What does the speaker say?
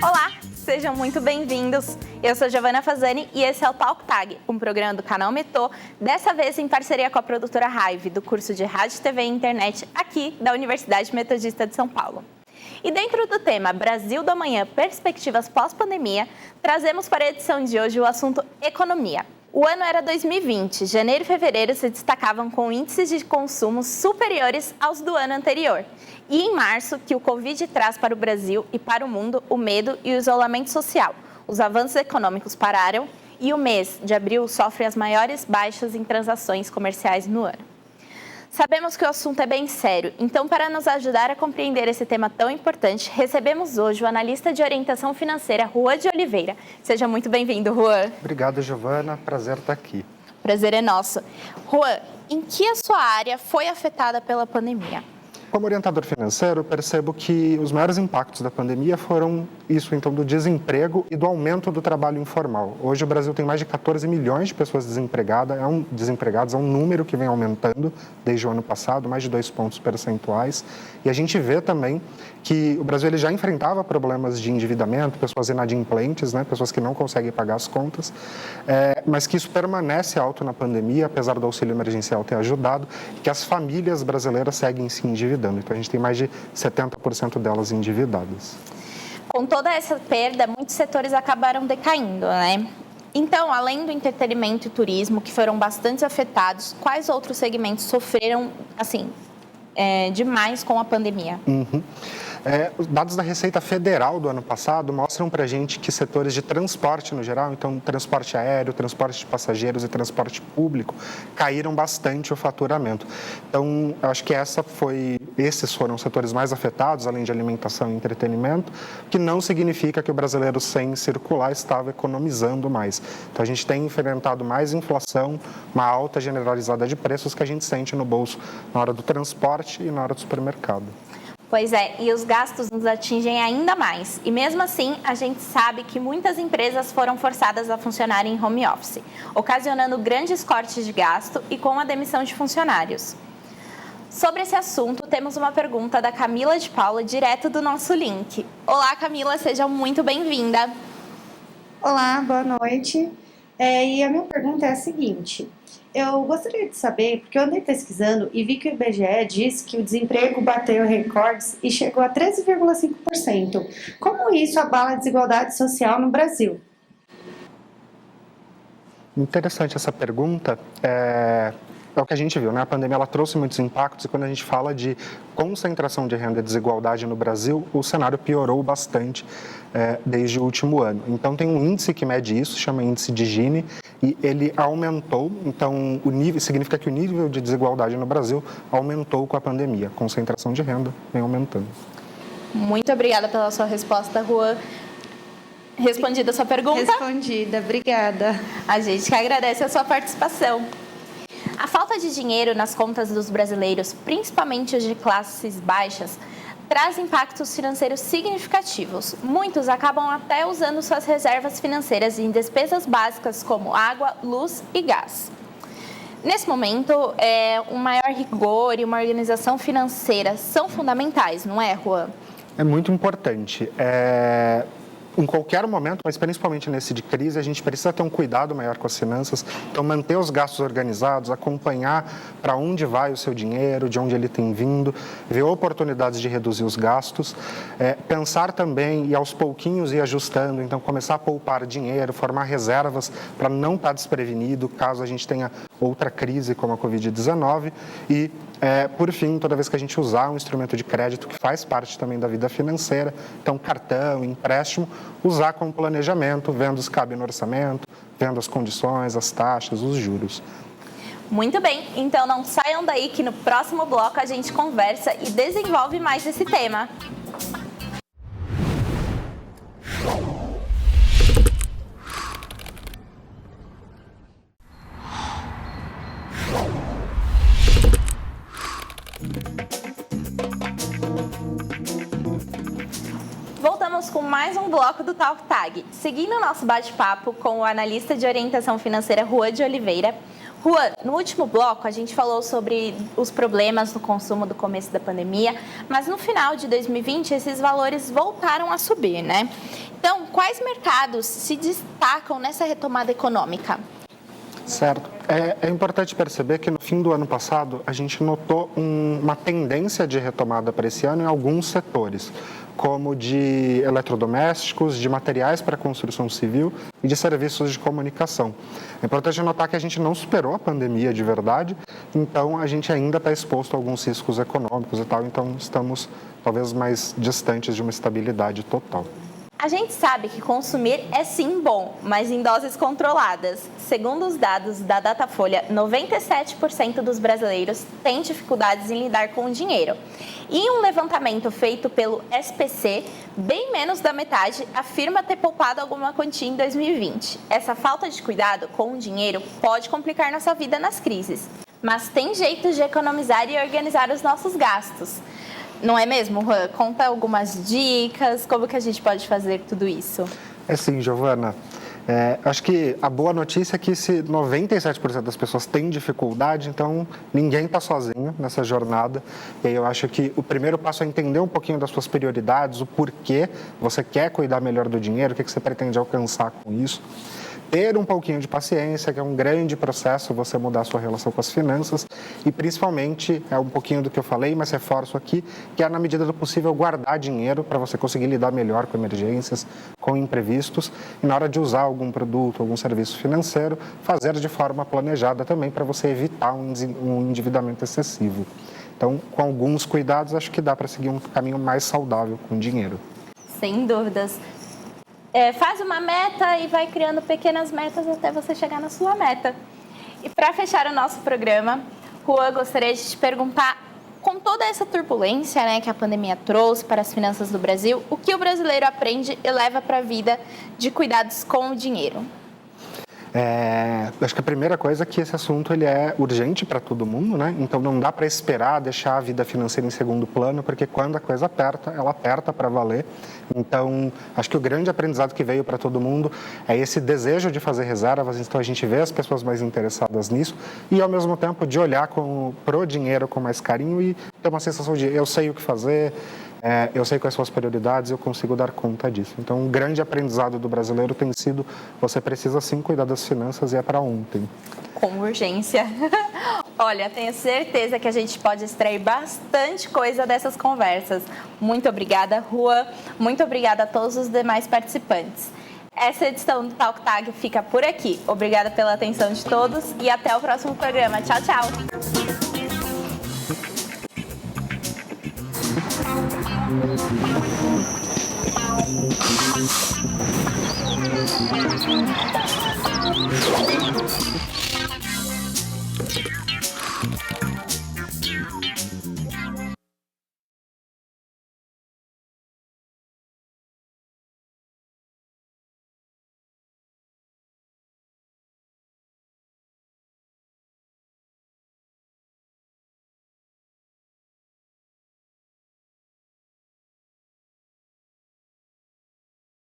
Olá, sejam muito bem-vindos. Eu sou Giovana Fazani e esse é o Talk Tag, um programa do canal Metô, dessa vez em parceria com a produtora Hive, do curso de Rádio, TV e Internet aqui da Universidade Metodista de São Paulo. E dentro do tema Brasil do Amanhã, Perspectivas pós-pandemia, trazemos para a edição de hoje o assunto economia. O ano era 2020, janeiro e fevereiro se destacavam com índices de consumo superiores aos do ano anterior. E em março, que o Covid traz para o Brasil e para o mundo o medo e o isolamento social. Os avanços econômicos pararam e o mês de abril sofre as maiores baixas em transações comerciais no ano. Sabemos que o assunto é bem sério, então para nos ajudar a compreender esse tema tão importante, recebemos hoje o analista de orientação financeira, Juan de Oliveira. Seja muito bem-vindo, Juan. Obrigado, Giovana. Prazer estar aqui. Prazer é nosso. Juan, em que a sua área foi afetada pela pandemia? Como orientador financeiro, percebo que os maiores impactos da pandemia foram isso, então, do desemprego e do aumento do trabalho informal. Hoje o Brasil tem mais de 14 milhões de pessoas desempregadas, é um número que vem aumentando desde o ano passado, mais de 2 pontos percentuais. E a gente vê também que o Brasil ele já enfrentava problemas de endividamento, pessoas inadimplentes, né, pessoas que não conseguem pagar as contas, mas que isso permanece alto na pandemia, apesar do auxílio emergencial ter ajudado, e que as famílias brasileiras seguem se endividando. Então, a gente tem mais de 70% delas endividadas. Com toda essa perda, muitos setores acabaram decaindo, né? Então, além do entretenimento e turismo, que foram bastante afetados, quais outros segmentos sofreram, assim, demais com a pandemia? Os dados da Receita Federal do ano passado mostram para a gente que setores de transporte no geral, então transporte aéreo, transporte de passageiros e transporte público, caíram bastante o faturamento. Então, eu acho que esses foram os setores mais afetados, além de alimentação e entretenimento, que não significa que o brasileiro sem circular estava economizando mais. Então, a gente tem enfrentado mais inflação, uma alta generalizada de preços que a gente sente no bolso na hora do transporte e na hora do supermercado. Pois é, e os gastos nos atingem ainda mais. E mesmo assim, a gente sabe que muitas empresas foram forçadas a funcionar em home office, ocasionando grandes cortes de gasto e com a demissão de funcionários. Sobre esse assunto, temos uma pergunta da Camila de Paula, direto do nosso link. Olá, Camila, seja muito bem-vinda. Olá, boa noite. E a minha pergunta é a seguinte: eu gostaria de saber, porque eu andei pesquisando e vi que o IBGE diz que o desemprego bateu recordes e chegou a 13,5%. Como isso abala a desigualdade social no Brasil? Interessante essa pergunta. É o que a gente viu, né? A pandemia ela trouxe muitos impactos e quando a gente fala de concentração de renda e desigualdade no Brasil, o cenário piorou bastante desde o último ano. Então, tem um índice que mede isso, chama índice de Gini, e ele aumentou. Então, significa que o nível de desigualdade no Brasil aumentou com a pandemia. A concentração de renda vem aumentando. Muito obrigada pela sua resposta, Juan. Respondida a sua pergunta? Respondida, obrigada. A gente que agradece a sua participação. A falta de dinheiro nas contas dos brasileiros, principalmente os de classes baixas, traz impactos financeiros significativos. Muitos acabam até usando suas reservas financeiras em despesas básicas como água, luz e gás. Nesse momento, um maior rigor e uma organização financeira são fundamentais, não é, Juan? É muito importante. Em qualquer momento, mas principalmente nesse de crise, a gente precisa ter um cuidado maior com as finanças, então manter os gastos organizados, acompanhar para onde vai o seu dinheiro, de onde ele tem vindo, ver oportunidades de reduzir os gastos, pensar também e aos pouquinhos ir ajustando, então começar a poupar dinheiro, formar reservas para não estar desprevenido caso a gente tenha outra crise como a Covid-19 e por fim, toda vez que a gente usar um instrumento de crédito que faz parte também da vida financeira, então cartão, empréstimo, usar com planejamento, vendo se cabe no orçamento, vendo as condições, as taxas, os juros. Muito bem, então não saiam daí que no próximo bloco a gente conversa e desenvolve mais esse tema. mais um bloco do Talk Tag. Seguindo o nosso bate-papo com o analista de orientação financeira Juan de Oliveira. Juan, no último bloco a gente falou sobre os problemas no consumo do começo da pandemia, mas no final de 2020 esses valores voltaram a subir, né? Então, quais mercados se destacam nessa retomada econômica? Certo. É importante perceber que no fim do ano passado a gente notou uma tendência de retomada para esse ano em alguns setores, como de eletrodomésticos, de materiais para construção civil e de serviços de comunicação. É importante notar que a gente não superou a pandemia de verdade, então a gente ainda está exposto a alguns riscos econômicos e tal, então estamos talvez mais distantes de uma estabilidade total. A gente sabe que consumir é sim bom, mas em doses controladas. Segundo os dados da Datafolha, 97% dos brasileiros têm dificuldades em lidar com o dinheiro. E em um levantamento feito pelo SPC, bem menos da metade afirma ter poupado alguma quantia em 2020. Essa falta de cuidado com o dinheiro pode complicar nossa vida nas crises, mas tem jeito de economizar e organizar os nossos gastos. Não é mesmo, Juan? Conta algumas dicas, como que a gente pode fazer tudo isso? É sim, Giovana. Acho que a boa notícia é que se 97% das pessoas têm dificuldade, então ninguém está sozinho nessa jornada. E aí eu acho que o primeiro passo é entender um pouquinho das suas prioridades, o porquê você quer cuidar melhor do dinheiro, o que você pretende alcançar com isso. Ter um pouquinho de paciência, que é um grande processo você mudar a sua relação com as finanças e principalmente, é um pouquinho do que eu falei, mas reforço aqui, que é na medida do possível guardar dinheiro para você conseguir lidar melhor com emergências, com imprevistos e na hora de usar algum produto, algum serviço financeiro, fazer de forma planejada também para você evitar um endividamento excessivo. Então, com alguns cuidados, acho que dá para seguir um caminho mais saudável com o dinheiro. Sem dúvidas. Faz uma meta e vai criando pequenas metas até você chegar na sua meta. E para fechar o nosso programa, Juan, gostaria de te perguntar, com toda essa turbulência, né, que a pandemia trouxe para as finanças do Brasil, o que o brasileiro aprende e leva para a vida de cuidados com o dinheiro? Acho que a primeira coisa é que esse assunto ele é urgente para todo mundo, né? Então não dá para esperar deixar a vida financeira em segundo plano, porque quando a coisa aperta, ela aperta para valer. Então, acho que o grande aprendizado que veio para todo mundo é esse desejo de fazer reservas, então a gente vê as pessoas mais interessadas nisso e ao mesmo tempo de olhar para o dinheiro com mais carinho e ter uma sensação de eu sei o que fazer, eu sei quais são as prioridades, eu consigo dar conta disso. Então, um grande aprendizado do brasileiro tem sido, você precisa sim cuidar das finanças e é para ontem. Com urgência. Olha, tenho certeza que a gente pode extrair bastante coisa dessas conversas. Muito obrigada, Juan. Muito obrigada a todos os demais participantes. Essa edição do Talk Tag fica por aqui. Obrigada pela atenção de todos e até o próximo programa. Tchau, tchau. Thank you.